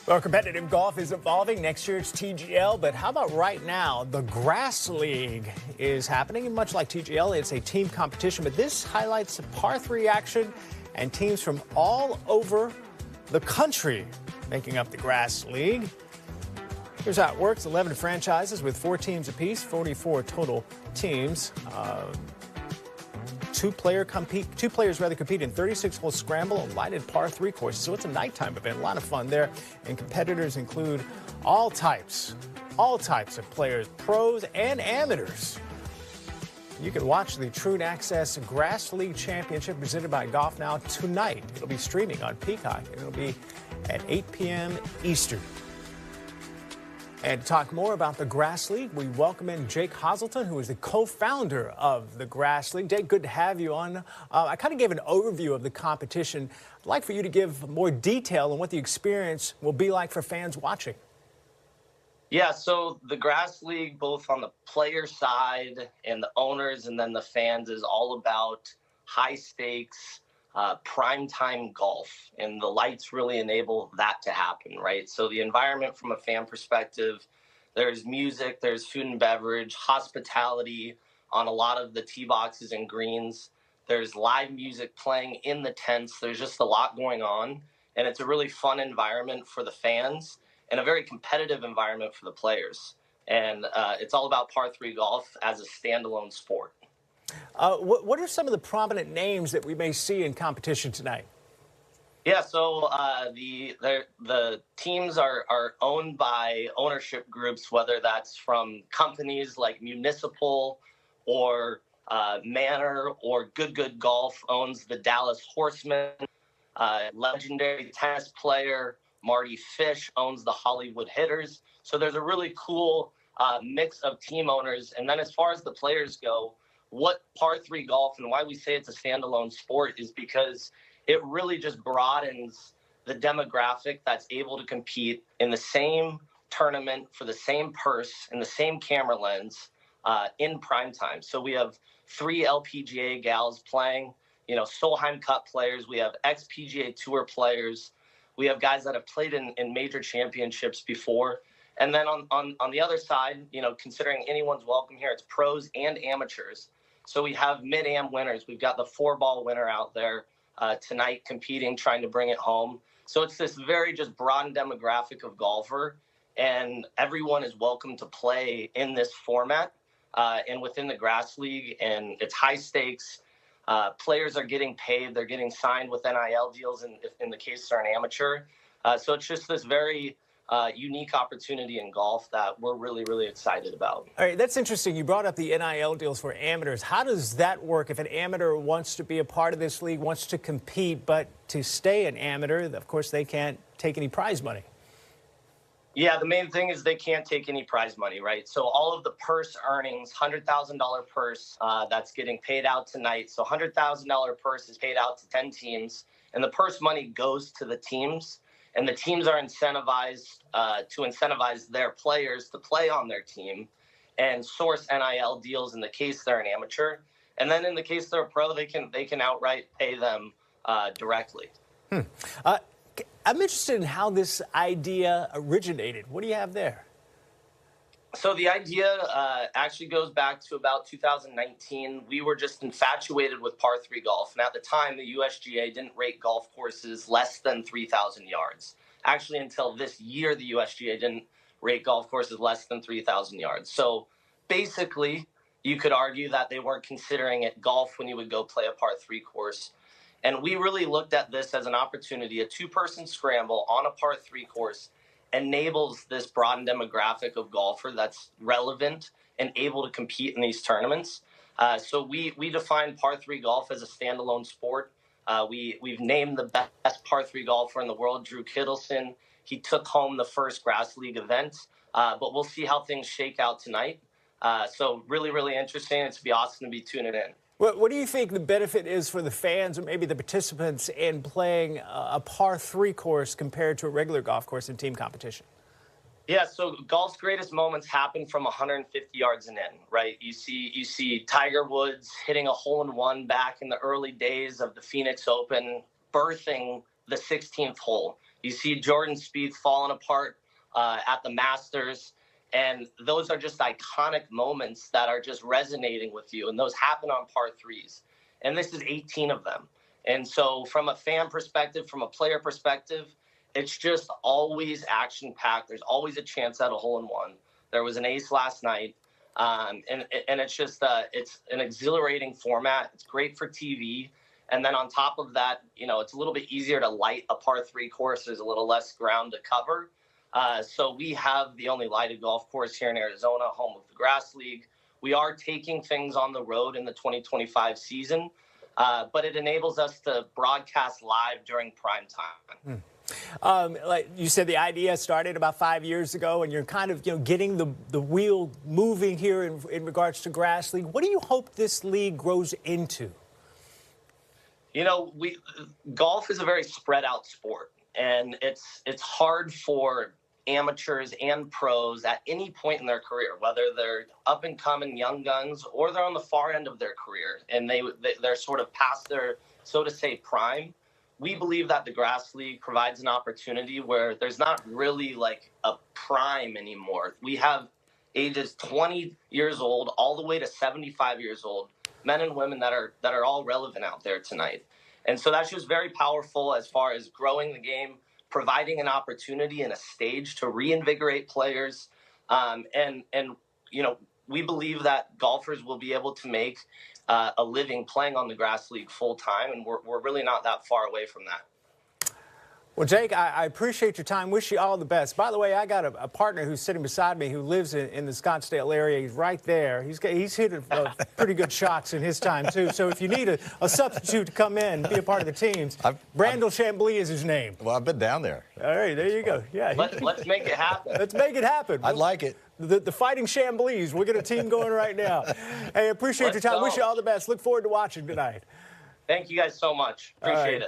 Well, competitive golf is evolving. Next year it's TGL, but how about right now? The Grass League is happening, and much like TGL, it's a team competition, but this highlights par 3 action and teams from all over the country making up the Grass League. Here's how it works. 11 franchises with 4 teams apiece, 44 total teams. Two players compete in 36-hole scramble and lighted par 3 courses. So it's a nighttime event. A lot of fun there. And competitors include all types of players, pros and amateurs. You can watch the True Access Grass League Championship presented by Golf Now tonight. It'll be streaming on Peacock, and it'll be at 8 p.m. Eastern. And to talk more about the Grass League, we welcome in Jake Hoselton, who is the co-founder of the Grass League. Jake, good to have you on. I kind of gave an overview of the competition. I'd like for you to give more detail on what the experience will be like for fans watching. Yeah, so the Grass League, both on the player side and the owners and then the fans, is all about high stakes, primetime golf, and the lights really enable that to happen, right? So the environment from a fan perspective, there's music, there's food and beverage, hospitality on a lot of the tee boxes and greens. There's live music playing in the tents. There's just a lot going on, and it's a really fun environment for the fans and a very competitive environment for the players. And it's all about par 3 golf as a standalone sport. What are some of the prominent names that we may see in competition tonight? Yeah, so the teams are owned by ownership groups, whether that's from companies like Municipal or Manor, or Good Golf owns the Dallas Horsemen. Legendary tennis player Marty Fish owns the Hollywood Hitters. So there's a really cool mix of team owners. And then as far as the players go, what par 3 golf and why we say it's a standalone sport is because it really just broadens the demographic that's able to compete in the same tournament for the same purse and the same camera lens in prime time. So we have 3 LPGA gals playing, Solheim Cup players. We have ex-PGA Tour players. We have guys that have played in major championships before. And then on the other side, considering anyone's welcome here, it's pros and amateurs. So we have mid-am winners. We've got the 4-ball winner out there tonight competing, trying to bring it home. So it's this very just broad demographic of golfer, and everyone is welcome to play in this format and within the Grass League, and it's high stakes. Players are getting paid. They're getting signed with NIL deals in the case they're an amateur. So it's just this very unique opportunity in golf that we're really, really excited about. All right, that's interesting. You brought up the NIL deals for amateurs. How does that work if an amateur wants to be a part of this league, wants to compete, but to stay an amateur, of course, they can't take any prize money? Yeah, the main thing is they can't take any prize money, right? So all of the purse earnings, $100,000 purse that's getting paid out tonight. So $100,000 purse is paid out to 10 teams, and the purse money goes to the teams. And the teams are incentivized to incentivize their players to play on their team and source NIL deals in the case they're an amateur. And then in the case they're a pro, they can outright pay them directly. I'm interested in how this idea originated. What do you have there? So the idea actually goes back to about 2019. We were just infatuated with par 3 golf. And at the time, the USGA didn't rate golf courses less than 3,000 yards. Actually, until this year, the USGA didn't rate golf courses less than 3,000 yards. So basically, you could argue that they weren't considering it golf when you would go play a par 3 course. And we really looked at this as an opportunity. A 2-person scramble on a par 3 course enables this broad demographic of golfer that's relevant and able to compete in these tournaments. So we define par 3 golf as a standalone sport. We've named the best par 3 golfer in the world, Jake Hoselton. He took home the first Grass League event, but we'll see how things shake out tonight. So really, really interesting. It's be awesome to be tuning in. What do you think the benefit is for the fans or maybe the participants in playing a par 3 course compared to a regular golf course in team competition? Yeah, so golf's greatest moments happen from 150 yards and in, right? You see Tiger Woods hitting a hole-in-one back in the early days of the Phoenix Open, birthing the 16th hole. You see Jordan Spieth falling apart at the Masters. And those are just iconic moments that are just resonating with you. And those happen on par threes. And this is 18 of them. And so from a fan perspective, from a player perspective, it's just always action-packed. There's always a chance at a hole-in-one. There was an ace last night. And it's just it's an exhilarating format. It's great for TV. And then on top of that, it's a little bit easier to light a par three course. There's a little less ground to cover. So we have the only lighted golf course here in Arizona, home of the Grass League. We are taking things on the road in the 2025 season, but it enables us to broadcast live during prime time. Like you said, the idea started about 5 years ago, and you're kind of getting the wheel moving here in regards to Grass League. What do you hope this league grows into? Golf is a very spread out sport, and it's hard for amateurs and pros at any point in their career, whether they're up and coming young guns or they're on the far end of their career and they're sort of past their, so to say, prime. We believe that the Grass League provides an opportunity where there's not really like a prime anymore. We have ages 20 years old all the way to 75 years old, men and women that are all relevant out there tonight. And so that's just very powerful as far as growing the game, providing an opportunity and a stage to reinvigorate players. We believe that golfers will be able to make a living playing on the Grass League full time, and we're really not that far away from that. Well, Jake, I appreciate your time. Wish you all the best. By the way, I got a partner who's sitting beside me who lives in the Scottsdale area. He's right there. He's hit pretty good shots in his time, too. So if you need a substitute to come in, be a part of the teams, Brandel Chambly is his name. Well, I've been down there. All right, there you go. Yeah. Let's make it happen. Let's make it happen. I'd like it. The Fighting Chambleys. We'll get a team going right now. Hey, appreciate your time. Wish you all the best. Look forward to watching tonight. Thank you guys so much. Appreciate it.